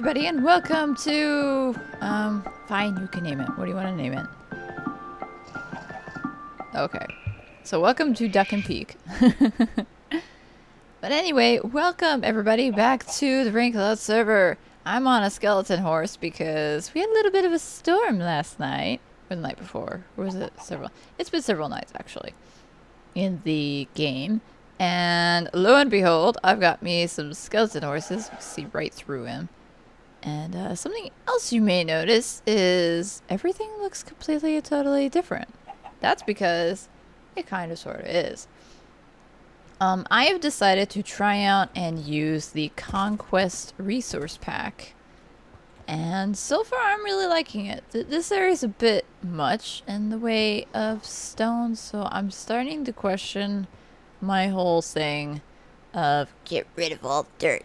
everybody, and welcome to, fine, you can name it. What do you want to name it? Okay. So welcome to Duck and Peak. But anyway, welcome everybody back to the Raincloud server. I'm on a skeleton horse because we had a little bit of a storm last night. Or the night before. Or was it several? It's been several nights, actually. In the game. And lo and behold, I've got me some skeleton horses. You can see right through him. And something else you may notice is everything looks completely and totally different. That's because it kind of sort of is. I have decided to try out and use the Conquest resource pack. And so far I'm really liking it. This area is a bit much in the way of stone, so I'm starting to question my whole thing of get rid of all the dirt.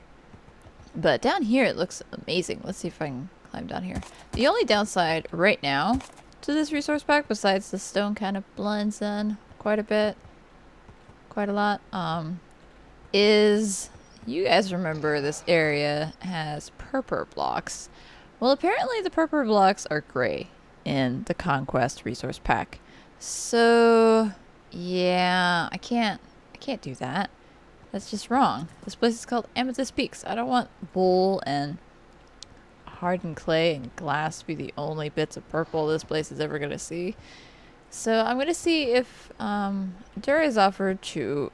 But down here it looks amazing. Let's see if I can climb down here. The only downside right now to this resource pack, besides the stone kind of blends in quite a bit, quite a lot, is you guys remember this area has purple blocks. Well, apparently the purple blocks are gray in the Conquest resource pack. So yeah, I can't do that. That's just wrong. This place is called Amethyst Peaks. I don't want wool and hardened clay and glass to be the only bits of purple this place is ever going to see. So I'm going to see if Dura is offered to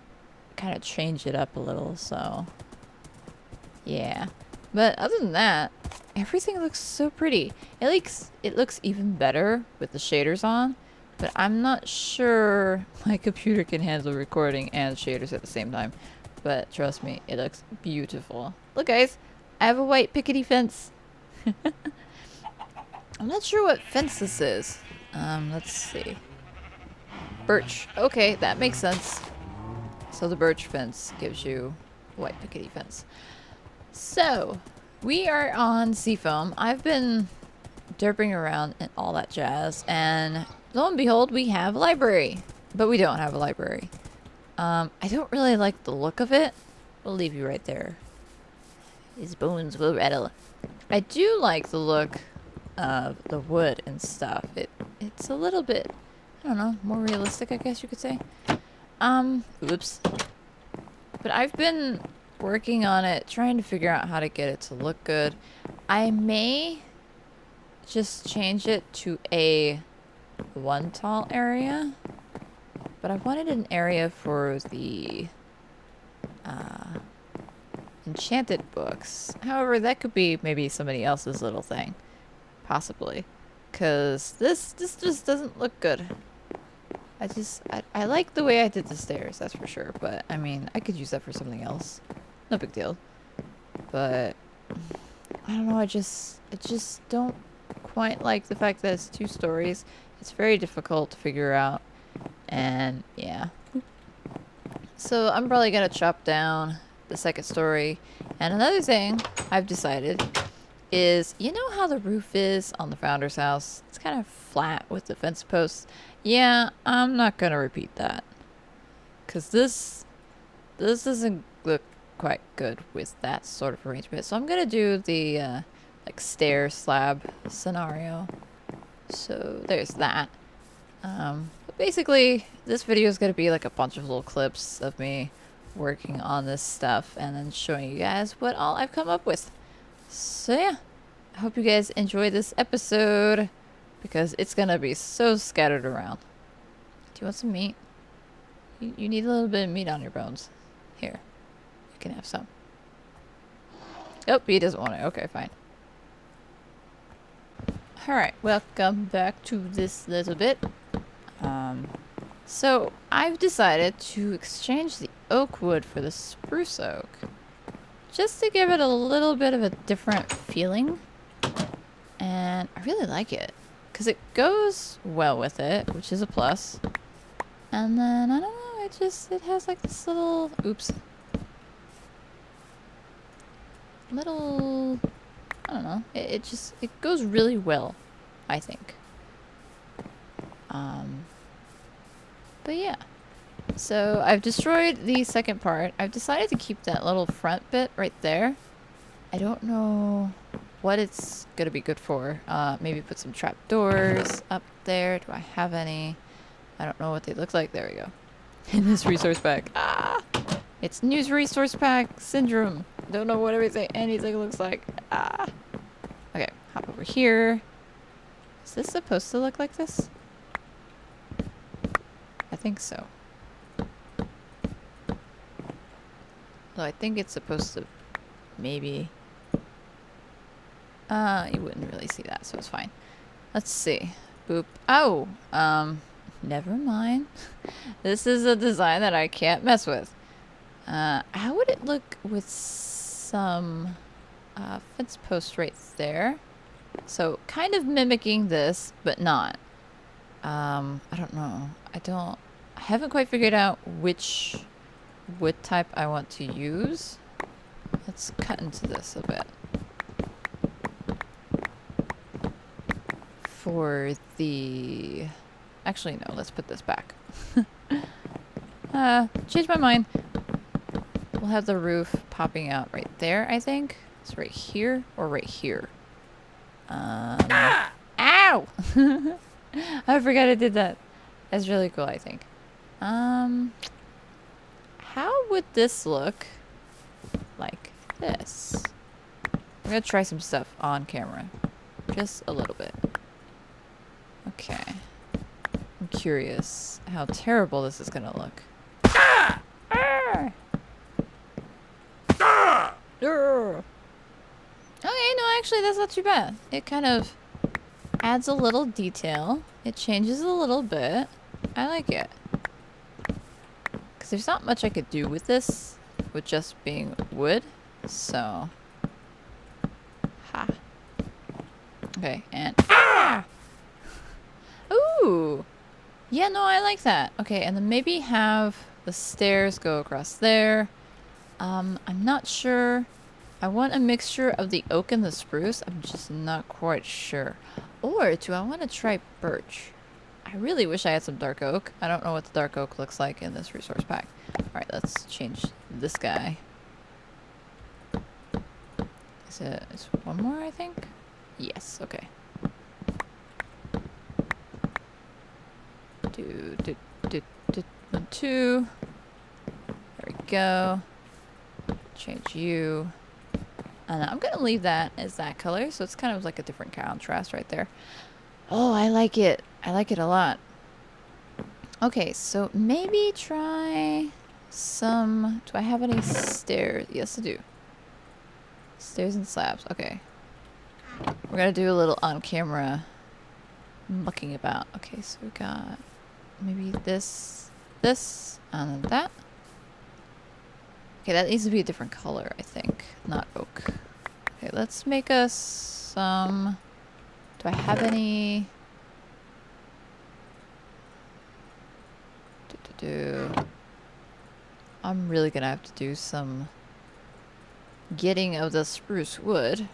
kind of change it up a little. So yeah. But other than that, everything looks so pretty. It looks even better with the shaders on. But I'm not sure my computer can handle recording and shaders at the same time. But trust me, it looks beautiful. Look guys, I have a white pickety fence. I'm not sure what fence this is. Let's see. Birch. Okay, that makes sense. So the birch fence gives you white pickety fence. So, we are on Seafoam. I've been derping around and all that jazz, and lo and behold, we have a library. But we don't have a library. I don't really like the look of it. We'll leave you right there. His bones will rattle. I do like the look of the wood and stuff. It's a little bit, I don't know, more realistic, I guess you could say. Oops. But I've been working on it, trying to figure out how to get it to look good. I may just change it to a one tall area. But I wanted an area for the enchanted books. However, that could be maybe somebody else's little thing. Possibly. Because this just doesn't look good. I like the way I did the stairs, that's for sure. But, I mean, I could use that for something else. No big deal. But, I don't know, I just don't quite like the fact that it's 2 stories. It's very difficult to figure out. And yeah, so I'm probably gonna chop down the 2nd story. And another thing I've decided is, you know how the roof is on the founder's house? It's kind of flat with the fence posts. Yeah, I'm not gonna repeat that, because this doesn't look quite good with that sort of arrangement. So I'm gonna do the like stair slab scenario. So there's that. But basically, this video is going to be like a bunch of little clips of me working on this stuff and then showing you guys what all I've come up with. So yeah, I hope you guys enjoy this episode because it's going to be so scattered around. Do you want some meat? You need a little bit of meat on your bones. Here, you can have some. Oh, he doesn't want it. Okay, fine. Alright, welcome back to this little bit. So I've decided to exchange the oak wood for the spruce oak. Just to give it a little bit of a different feeling. And I really like it. Because it goes well with it, which is a plus. And then, I don't know, it has like this little, oops. Little, I don't know, it goes really well, I think. But yeah, so I've destroyed the 2nd part. I've decided to keep that little front bit right there I don't know what it's gonna be good for. Maybe put some trap doors up there. Do I have any? I don't know what they look like. There we go. In this resource pack. Ah! It's news resource pack syndrome. Don't know what anything looks like. Ah! Okay, hop over here. Is this supposed to look like this? I think so. Though I think it's supposed to maybe... you wouldn't really see that, so it's fine. Let's see. Boop. Oh! Never mind. This is a design that I can't mess with. How would it look with some fence posts right there? So kind of mimicking this, but not. I don't know. I haven't quite figured out which wood type I want to use. Let's cut into this a bit. For the... Actually, no, let's put this back. Changed my mind. We'll have the roof popping out right there, I think. It's right here or right here. Ow! I forgot I did that. That's really cool, I think. How would this look like this? I'm gonna try some stuff on camera. Just a little bit. Okay. I'm curious how terrible this is gonna look. Okay, no, actually that's not too bad. It kind of adds a little detail. It changes a little bit. I like it. Because there's not much I could do with this, with just being wood. So. Ha. Okay, and. Ah! Ooh! Yeah, no, I like that. Okay, and then maybe have the stairs go across there. I'm not sure. I want a mixture of the oak and the spruce. I'm just not quite sure. Or do I want to try birch? I really wish I had some dark oak. I don't know what the dark oak looks like in this resource pack. Alright, let's change this guy. Is one more, I think? Yes, okay. One, two. There we go. Change you. And I'm gonna leave that as that color, so it's kind of like a different contrast right there. Oh, I like it. I like it a lot. Okay, so maybe try some... Do I have any stairs? Yes, I do. Stairs and slabs. Okay. We're gonna do a little on-camera mucking about. Okay, so we got maybe this, and then that. Okay, that needs to be a different color, I think. Not oak. Okay, let's make us some... Do I have any... I'm really gonna have to do some getting of the spruce wood.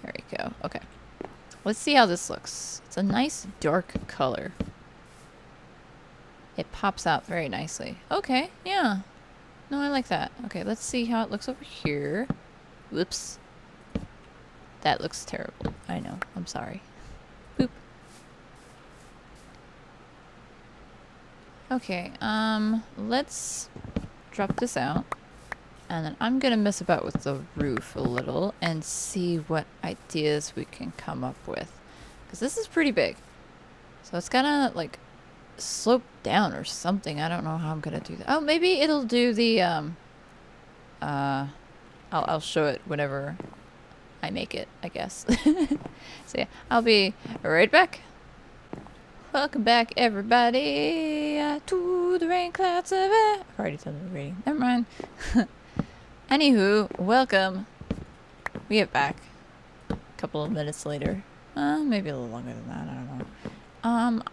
There we go. Okay. Let's see how this looks. It's a nice dark color. It pops out very nicely. Okay, yeah. No, I like that. Okay, let's see how it looks over here. Whoops. That looks terrible. I know. I'm sorry. Boop. Okay, let's drop this out. And then I'm gonna mess about with the roof a little and see what ideas we can come up with. Because this is pretty big. So it's gonna, like, slope down or something. I don't know how I'm gonna do that. Oh, maybe it'll do the, I'll show it whenever I make it, I guess. So yeah, I'll be right back. Welcome back, everybody, to the Raincloud server. I've already done the rating. Never mind. Anywho, welcome. We get back a couple of minutes later. Maybe a little longer than that. I don't know.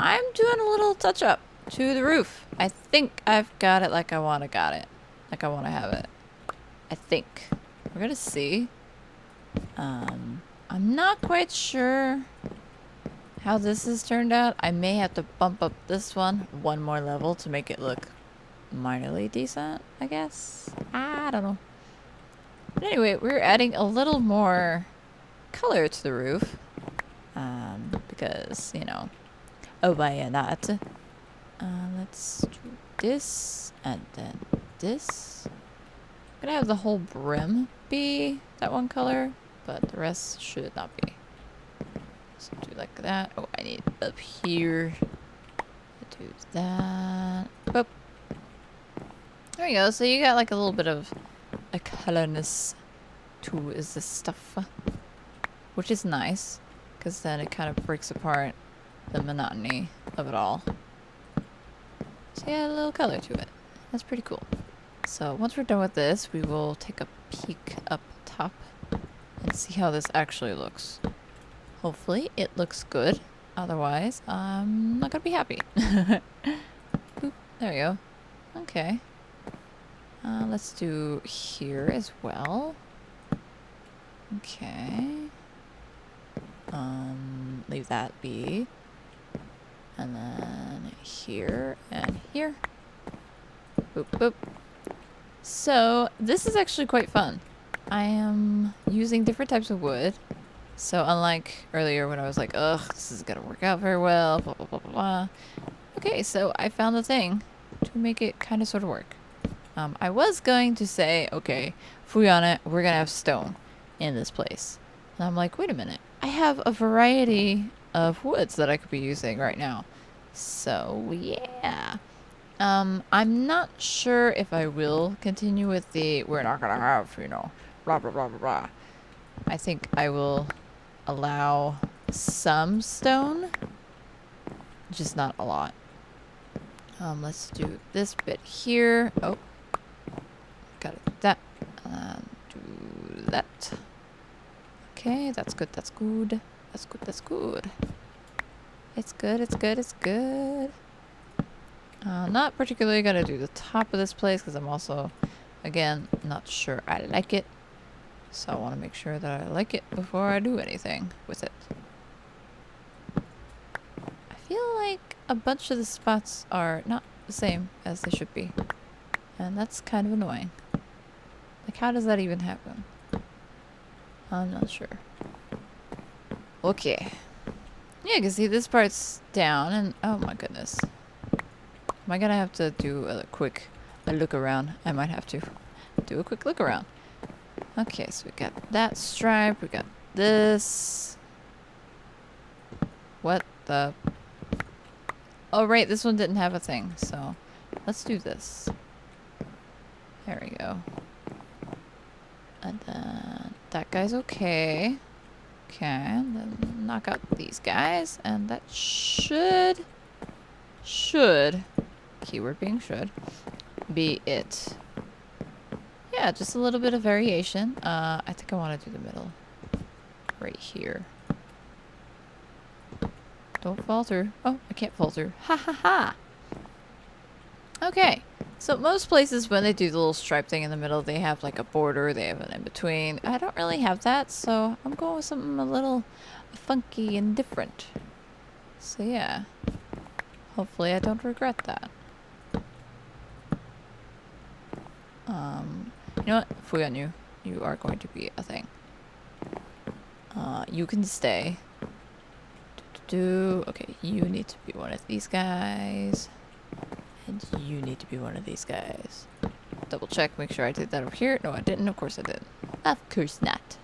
I'm doing a little touch up to the roof. I think I've got it like I want to like I want to have it. I think. We're gonna see. I'm not quite sure how this has turned out. I may have to bump up this one more level to make it look minorly decent, I guess. I don't know. But anyway, we're adding a little more color to the roof. Because, you know, oh, why not? Let's do this, and then this. I'm gonna have the whole brim be that one color, but the rest should not be. So do like that. Oh, I need up here. Do that. Boop. There we go. So you got like a little bit of a colorness to this stuff, which is nice, because then it kind of breaks apart the monotony of it all. So yeah, a little color to it. That's pretty cool. So once we're done with this, we will take a peek up top and see how this actually looks. Hopefully it looks good. Otherwise, I'm not gonna be happy. Boop. There we go. Okay. Let's do here as well. Okay. Leave that be. And then here and here. Boop, boop. So, this is actually quite fun. I am using different types of wood. So, unlike earlier when I was like, ugh, this is gonna work out very well, blah, blah, blah, blah, blah. Okay, so I found the thing to make it kind of sort of work. I was going to say, okay, Fuyana, we're gonna have stone in this place. And I'm like, wait a minute. I have a variety of woods that I could be using right now. So, yeah. I'm not sure if I will continue with the, we're not gonna have, you know, blah, blah, blah, blah, blah. I think I will allow some stone, just not a lot. Let's do this bit here. Oh, gotta do that. Do that. Okay, that's good, that's good. That's good, that's good. It's good, it's good, it's good. Not particularly gonna do the top of this place because I'm also, again, not sure I like it. So I want to make sure that I like it before I do anything with it. I feel like a bunch of the spots are not the same as they should be. And that's kind of annoying. Like, how does that even happen? I'm not sure. Okay. Yeah, because see, this part's down and, oh my goodness. Am I gonna have to do a quick look around? I might have to do a quick look around. Okay, so we got that stripe, we got this. What the? Oh, right, this one didn't have a thing, so let's do this. There we go. And then that guy's okay. Okay, and then knock out these guys, and that should, keyword being should, be it. Yeah, just a little bit of variation. I think I want to do the middle. Right here. Don't fall through. Oh, I can't fall through. Ha ha ha! Okay. So most places when they do the little stripe thing in the middle, they have like a border, they have an in-between. I don't really have that, so I'm going with something a little funky and different. So yeah. Hopefully I don't regret that. You know what? Fuyan, you are going to be a thing. You can stay. Okay, you need to be one of these guys. And you need to be one of these guys. Double check, make sure I did that over here. No, I didn't. Of course I did. Of course not.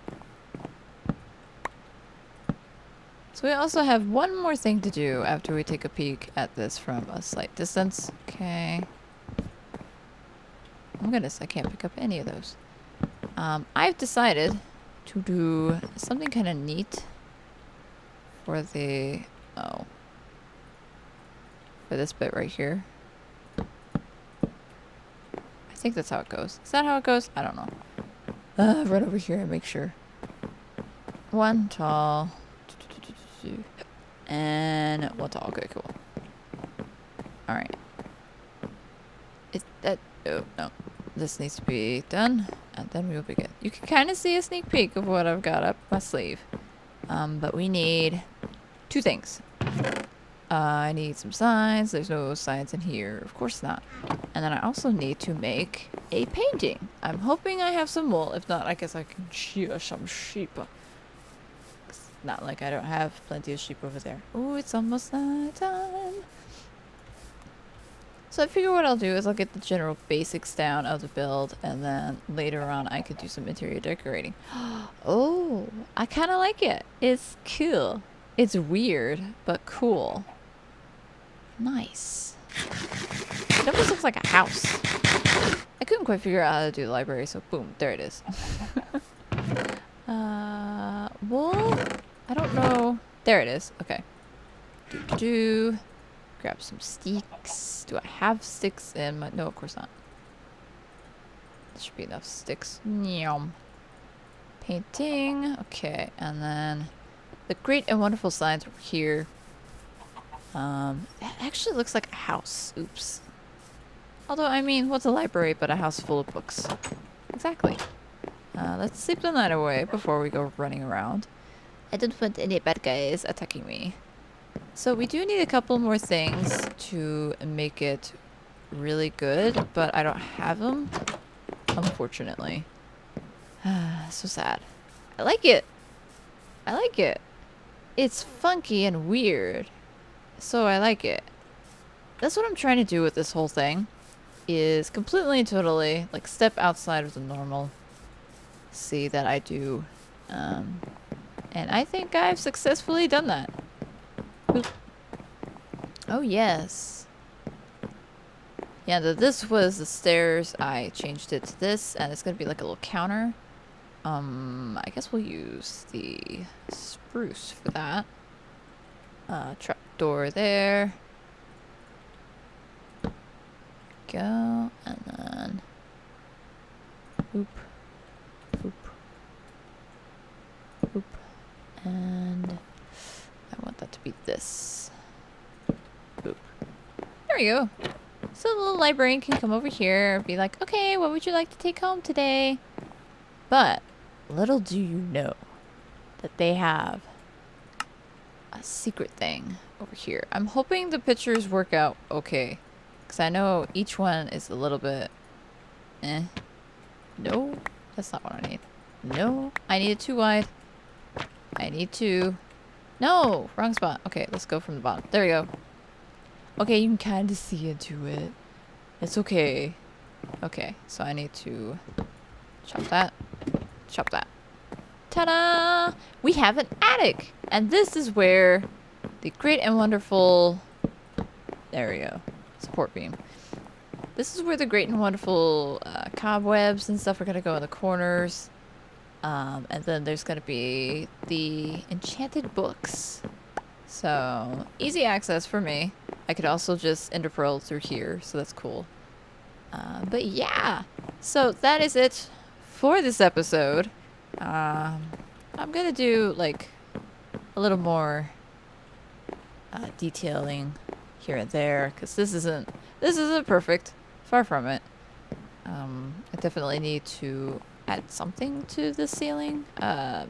So we also have one more thing to do after we take a peek at this from a slight distance. Okay. Oh my goodness, I can't pick up any of those. I've decided to do something kind of neat for the, for this bit right here. I think that's how it goes. Is that how it goes? I don't know. Run over here and make sure. One tall. And one tall. Okay, cool. Alright. Is that... Oh, no. This needs to be done. And then we'll begin. You can kind of see a sneak peek of what I've got up my sleeve. But we need two things. I need some signs. There's no signs in here. Of course not. And then I also need to make a painting. I'm hoping I have some wool. If not, I guess I can shear some sheep. It's not like I don't have plenty of sheep over there. Oh, it's almost night time. So I figure what I'll do is I'll get the general basics down of the build, and then later on I could do some interior decorating. Oh, I kind of like it. It's cool. It's weird, but cool. Nice. It almost looks like a house. I couldn't quite figure out how to do the library, so boom, there it is. Wool? I don't know. There it is. Okay. Grab some sticks. Do I have sticks in my... No, of course not. There should be enough sticks. Nyam. Painting. Okay, and then the great and wonderful signs over here. It actually looks like a house. Oops. Although, I mean, what's a library but a house full of books? Exactly. Let's sleep the night away before we go running around. I don't want any bad guys attacking me. So we do need a couple more things to make it really good, but I don't have them, unfortunately. So sad. I like it. I like it. It's funky and weird, so I like it. That's what I'm trying to do with this whole thing, is completely and totally like step outside of the normal. See that I do, and I think I've successfully done that. Oop. Oh yes. Yeah, this was the stairs. I changed it to this, and it's gonna be like a little counter. I guess we'll use the spruce for that. Trap door there. Go, and then oop, oop, oop, and I want that to be this. Boop. There we go. So the little librarian can come over here and be like, okay, what would you like to take home today? But little do you know that they have a secret thing over here. I'm hoping the pictures work out okay, because I know each one is a little bit No, that's not what I need. No, I need it too wide. I need to... No, wrong spot. Okay, let's go from the bottom. There we go. Okay, you can kind of see into it. It's okay. Okay, so I need to chop that. Chop that. Ta-da! We have an attic! And this is where the great and wonderful... There we go. Support beam. This is where the great and wonderful cobwebs and stuff are going to go in the corners. And then there's going to be the enchanted books. So, easy access for me. I could also just ender pearl through here, so that's cool. But yeah, so that is it for this episode. I'm gonna do like a little more detailing here and there, because this isn't perfect, far from it. I definitely need to add something to the ceiling,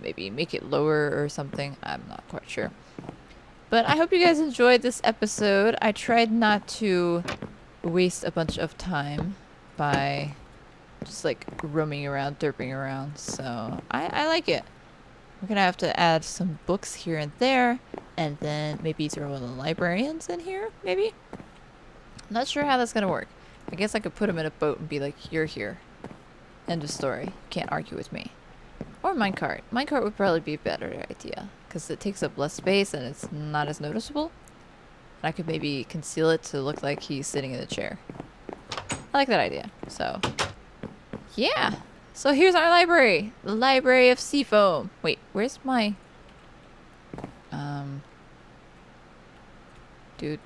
maybe make it lower or something. I'm not quite sure. But I hope you guys enjoyed this episode. I tried not to waste a bunch of time by just like roaming around, derping around. So I like it. We're gonna have to add some books here and there, and then maybe throw in the librarians in here, maybe? I'm not sure how that's gonna work. I guess I could put them in a boat and be like, you're here. End of story. Can't argue with me. Or minecart. Minecart would probably be a better idea, because it takes up less space and it's not as noticeable. And I could maybe conceal it to look like he's sitting in a chair. I like that idea. So, yeah. So here's our library. The Library of Seafoam. Wait, where's my... Doot.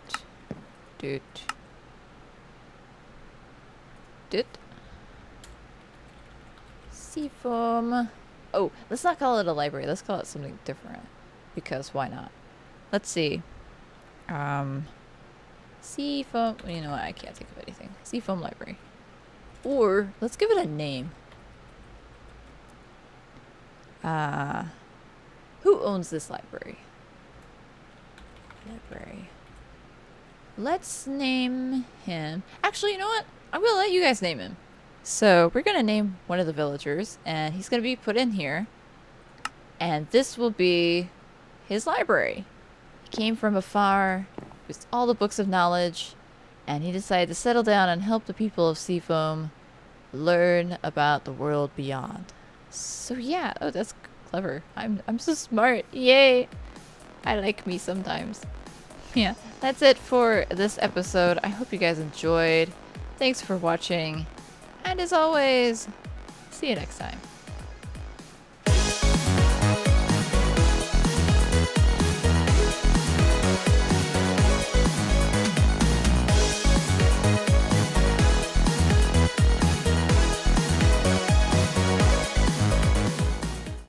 Seafoam. Oh, let's not call it a library. Let's call it something different. Because why not? Let's see. Seafoam. You know what? I can't think of anything. Seafoam Library. Or, let's give it a name. Who owns this library? Library. let's name him. Actually, you know what? I'm going to let you guys name him. So we're going to name one of the villagers, and he's going to be put in here. And this will be his library. He came from afar with all the books of knowledge, and he decided to settle down and help the people of Seafoam learn about the world beyond. So yeah, oh, that's clever. I'm so smart. Yay! I like me sometimes. Yeah, that's it for this episode. I hope you guys enjoyed. Thanks for watching. And as always, see you next time.